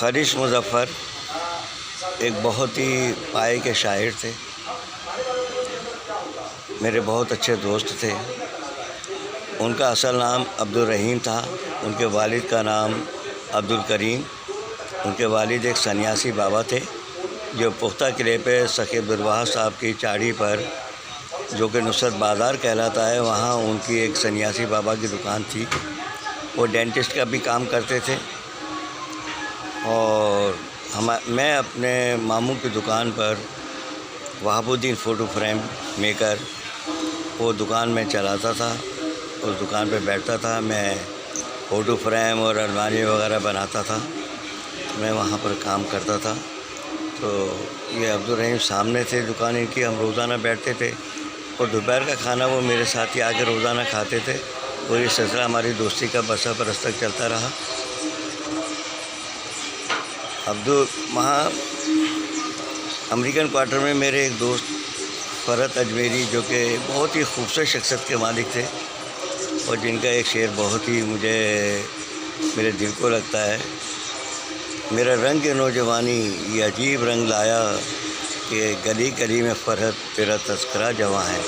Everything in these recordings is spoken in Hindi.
ख़ारिज मुज़फ़्फ़र एक बहुत ही पाए के शायर थे। मेरे बहुत अच्छे दोस्त थे। उनका असल नाम अब्दुल रहीम था। उनके वालिद का नाम अब्दुल करीम। उनके वालिद एक सन्यासी बाबा थे जो पुख्ता किले पे सखी अब्दुल साहब की चाड़ी पर, जो कि नुसरत बाज़ार कहलाता है, वहाँ उनकी एक सन्यासी बाबा की दुकान थी। वो डेंटिस्ट का भी काम करते थे और मैं अपने मामू की दुकान पर वहाबुद्दीन फ़ोटो फ्रेम मेकर, वो दुकान में चलाता था। उस दुकान पे बैठता था। मैं फ़ोटो फ्रेम और अलमारी वगैरह बनाता था। मैं वहाँ पर काम करता था। तो ये अब्दुल रहीम सामने थे दुकान इनकी। हम रोज़ाना बैठते थे और दोपहर का खाना वो मेरे साथ ही आके रोज़ाना खाते थे और ये सिलसिला हमारी दोस्ती का बरसा बरस तक चलता रहा। वहाँ अमेरिकन क्वार्टर में मेरे एक दोस्त फ़रहत अजमेरी, जो कि बहुत ही खूबसूरत शख्सियत के मालिक थे और जिनका एक शेर बहुत ही मेरे दिल को लगता है। मेरा रंग नौजवानी ये अजीब रंग लाया कि गली गली में फ़रहत तेरा तस्करा जवां है।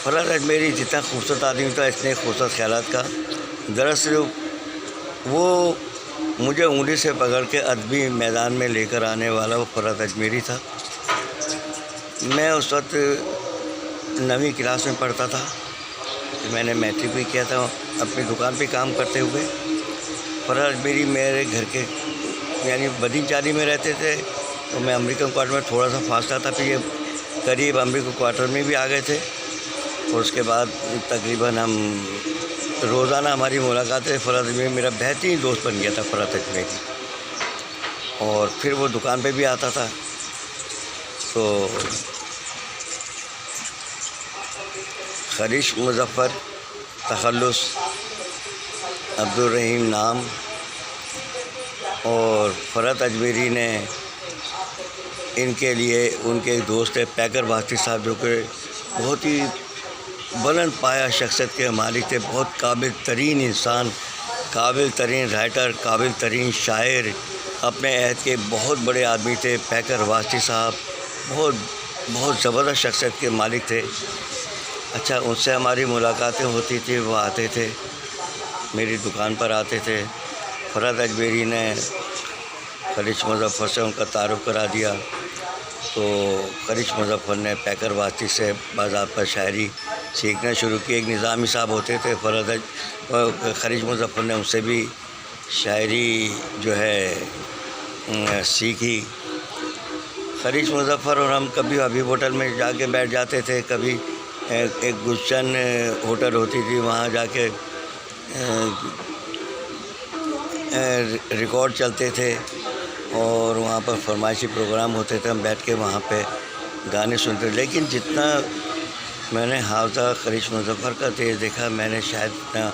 फ़रहत अजमेरी जितना खूबसूरत आदमी था, इतने खूबसूरत ख़यालात का। दरअसल वो मुझे उंगली से पकड़ के अदबी मैदान में लेकर आने वाला वो फ़रहत अजमेरी था। मैं उस वक्त 9वीं क्लास में पढ़ता था। मैंने मैट्रिक भी किया था अपनी दुकान पे काम करते हुए। फ़रहत अजमेरी मेरे घर के यानी बदीन चाली में रहते थे, तो मैं अमेरिकन क्वार्टर में थोड़ा सा फासला था। फिर ये करीब अमेरिकन क्वार्टर में भी आ गए थे और उसके बाद तकरीबन हम रोज़ाना हमारी मुलाकातें। फ़रहत अजमेरी मेरा बेहतरीन दोस्त बन गया था, फ़रहत अजमेरी। और फिर वो दुकान पे भी आता था। तो ख़ारिज मुज़फ़्फ़र तख़ल्लुस, अब्दुल रहीम नाम, और फ़रहत अजमेरी ने इनके लिए उनके एक दोस्त है पैकर वास्ती साहब, जो कि बहुत ही बुलंद पाया शख्सियत के मालिक थे। बहुत काबिल तरीन इंसान, काबिल तरीन राइटर, काबिल तरीन शायर, अपने अहद के बहुत बड़े आदमी थे। पैकर वास्ती साहब बहुत ज़बरदस्त शख्सियत के मालिक थे। अच्छा, उनसे हमारी मुलाकातें होती थी। वो आते थे, मेरी दुकान पर आते थे। फ़रहत अजमेरी ने ख़ारिज मुज़फ़्फ़र से उनका तारुफ़ करा दिया। तो ख़ारिज मुज़फ़्फ़र ने पैकर वास्ती से बाज़ाब्ता शायरी सीखना शुरू की। एक निज़ामी साहब होते थे ख़ारिज मुज़फ़्फ़र ने उनसे भी शायरी जो है सीखी। ख़ारिज मुज़फ़्फ़र और हम कभी हबीब होटल में जाके बैठ जाते थे, कभी एक गुलशन होटल होती थी, वहाँ जाके रिकॉर्ड चलते थे और वहाँ पर फरमाइशी प्रोग्राम होते थे। हम बैठ के वहाँ पे गाने सुनते थे। लेकिन जितना मैंने हाफ़ज़ा ख़ारिज मुज़फ़्फ़र का तेज़ देखा, मैंने शायद इतना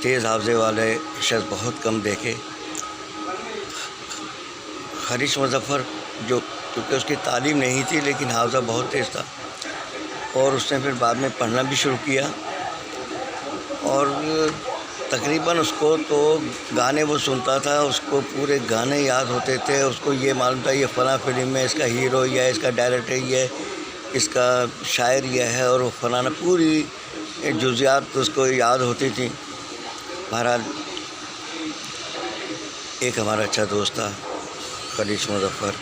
तेज़ हाफ़ज़े वाले शख्स बहुत कम देखे। ख़ारिज मुज़फ़्फ़र क्योंकि उसकी तालीम नहीं थी, लेकिन हाफ़ज़ा बहुत तेज़ था और उसने फिर बाद में पढ़ना भी शुरू किया। और तकरीबन उसको तो गाने वो सुनता था, उसको पूरे गाने याद होते थे। उसको ये मालूम था ये फ़लाँ फ़िल्म में इसका हीरो ये है, इसका डायरेक्टर ये है, इसका शायर ये है, और वो फ़लाना पूरी जुज़ियात उसको याद होती थी। बहरहाल एक हमारा अच्छा दोस्त था ख़ारिज मुज़फ़्फ़र,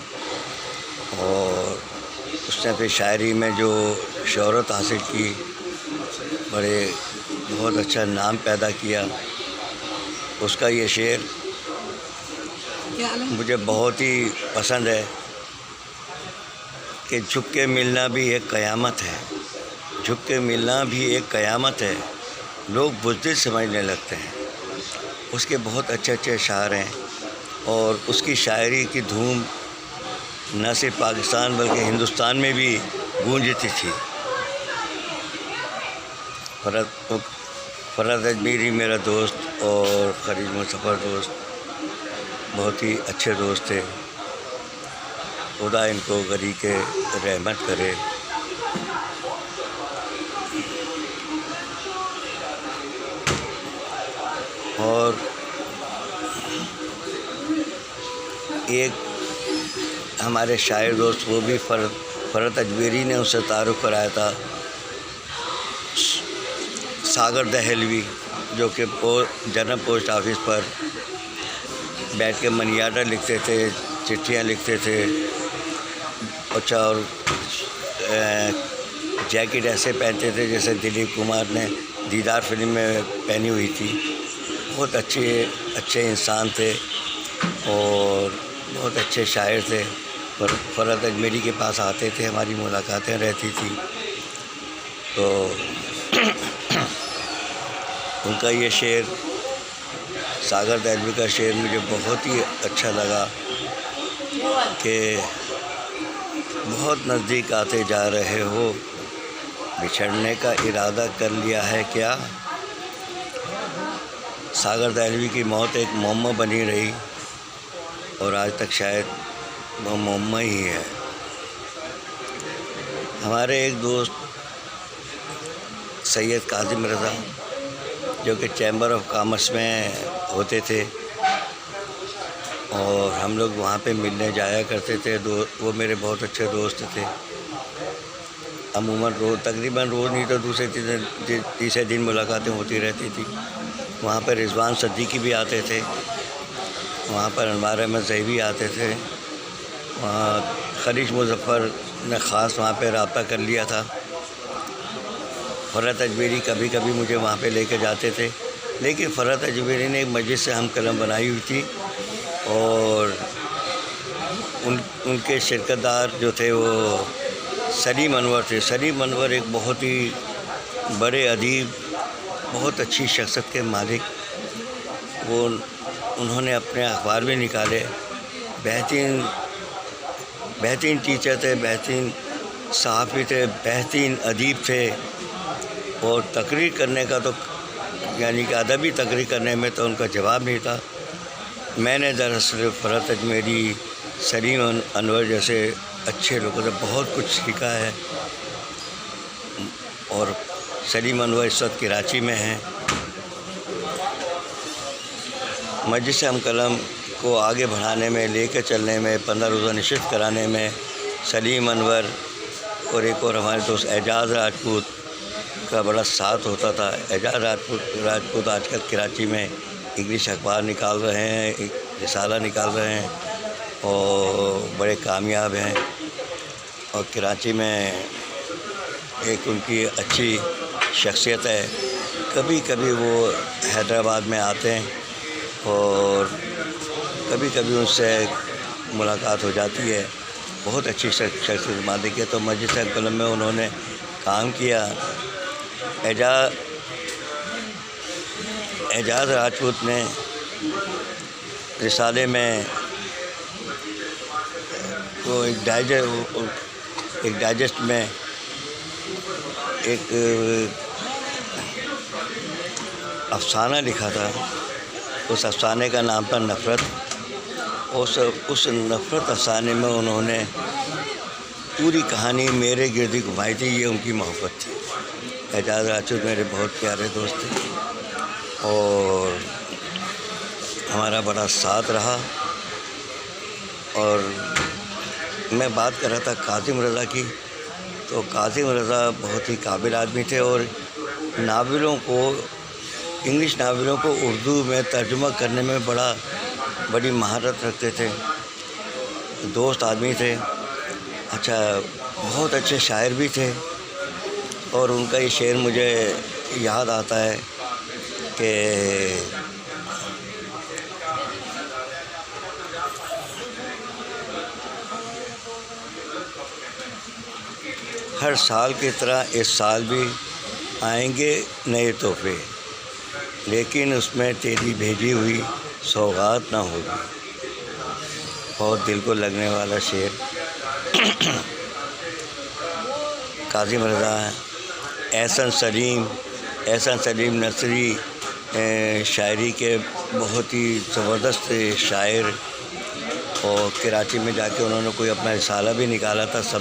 और उसने फिर शायरी में जो शोहरत हासिल की, बहुत अच्छा नाम पैदा किया। उसका ये शेर मुझे बहुत ही पसंद है कि झुक के मिलना भी एक क़यामत है, झुक के मिलना भी एक क़यामत है, लोग बुज़दिल समझने लगते हैं। उसके बहुत अच्छे अच्छे अशार हैं और उसकी शायरी की धूम न सिर्फ पाकिस्तान बल्कि हिंदुस्तान में भी गूंजती थी। फ़रहत अजमेरी मेरा दोस्त और ख़ारिज मुज़फ़्फ़र दोस्त बहुत ही अच्छे दोस्त थे। खुदा इनको गरी के रहमत करे। और एक हमारे शायर दोस्त, वो भी फ़रत अजमेरी ने उससे तारुफ़ कराया था, सागर दहलवी, जो कि जनरल पोस्ट ऑफिस पर बैठ के मनियाटा लिखते थे, चिट्ठियाँ लिखते थे। अच्छा, और जैकेट ऐसे पहनते थे जैसे दिलीप कुमार ने दीदार फिल्म में पहनी हुई थी। बहुत अच्छे इंसान थे और बहुत अच्छे शायर थे। फ़रत अजमेरी के पास आते थे, हमारी मुलाकातें रहती थी। तो उनका ये शेर, सागर दहलवी का शेर, मुझे बहुत ही अच्छा लगा कि बहुत नज़दीक आते जा रहे हो, बिछड़ने का इरादा कर लिया है क्या। सागर दहलवी की मौत एक मुअम्मा बनी रही और आज तक शायद वो मुअम्मा ही है। हमारे एक दोस्त सैयद कासिम रज़ा, जो कि चैम्बर ऑफ कॉमर्स में होते थे और हम लोग वहाँ पे मिलने जाया करते थे। वो मेरे बहुत अच्छे दोस्त थे। अमूमन तकरीबन रोज़ नहीं तो दूसरे तीसरे दिन मुलाकातें होती रहती थी। वहाँ पर रिज़वान सिद्दीकी भी आते थे, वहाँ पर अनवार अहमद ज़ैवी आते थे, वहाँ खलीज मुज़फ़्फ़र ने ख़ास वहाँ पे रब्ता कर लिया था। फ़रत अजमेरी कभी कभी मुझे वहाँ पे लेके जाते थे, लेकिन फ़रत अजमेरी ने एक मजलिस से हम कलम बनाई हुई थी और उनके शिरकतदार जो थे वो सलीम अनवर थे। सलीम अनवर एक बहुत ही बड़े अदीब, बहुत अच्छी शख्सियत के मालिक। वो उन्होंने अपने अखबार में निकाले। बेहतरीन टीचर थे, बेहतरीन सहाफ़ी थे, बेहतरीन अदीब थे। और तकरीर करने का तो यानी कि अदबी तकरीर करने में तो उनका जवाब नहीं था। मैंने दरअसल फ़रत अजमेरी, सलीम अनवर जैसे अच्छे लोगों से बहुत कुछ सीखा है। और सलीम अनवर इस वक्त कराची में हैं। मजलिस हम कलम को आगे बढ़ाने में, लेकर चलने में, 15 रोज़ा नशिस्त कराने में सलीम अनवर और एक और हमारे दोस्त एजाज़ राजपूत का बड़ा साथ होता था। एजाज़ राजपूत आजकल कराची में इंग्लिश अखबार निकाल रहे हैं, एक रिसाला निकाल रहे हैं और बड़े कामयाब हैं। और कराची में एक उनकी अच्छी शख्सियत है। कभी कभी वो हैदराबाद में आते हैं और कभी कभी उनसे मुलाकात हो जाती है। बहुत अच्छी शख्सियत मालिक है। तो मजलिस कलम में उन्होंने काम किया। एजाज़ राजपूत ने रिसाले में वो एक डाइजेस्ट में एक अफ़साना लिखा था। उस अफ़साने का नाम था नफ़रत। उस नफ़रत अफ़साने में उन्होंने पूरी कहानी मेरे गिर्द घुमाई थी। ये उनकी मोहब्बत थी। एजाज़ राजपूत मेरे बहुत प्यारे दोस्त थे और हमारा बड़ा साथ रहा। और मैं बात कर रहा था कासिम रज़ा की, तो कासिम रज़ा बहुत ही काबिल आदमी थे और नावलों को, इंग्लिश नावलों को उर्दू में तर्जुमा करने में बड़ी महारत रखते थे। दोस्त आदमी थे। अच्छा, बहुत अच्छे शायर भी थे। और उनका ये शेर मुझे याद आता है कि हर साल की तरह इस साल भी आएंगे नए तोहफे, लेकिन उसमें तेरी भेजी हुई सौगात ना होगी। बहुत दिल को लगने वाला शेर। कासिम रज़ा, एहसन सलीम नसरी शायरी के बहुत ही ज़बरदस्त शायर। और कराची में जाके उन्होंने कोई अपना रिसाला भी निकाला था। सब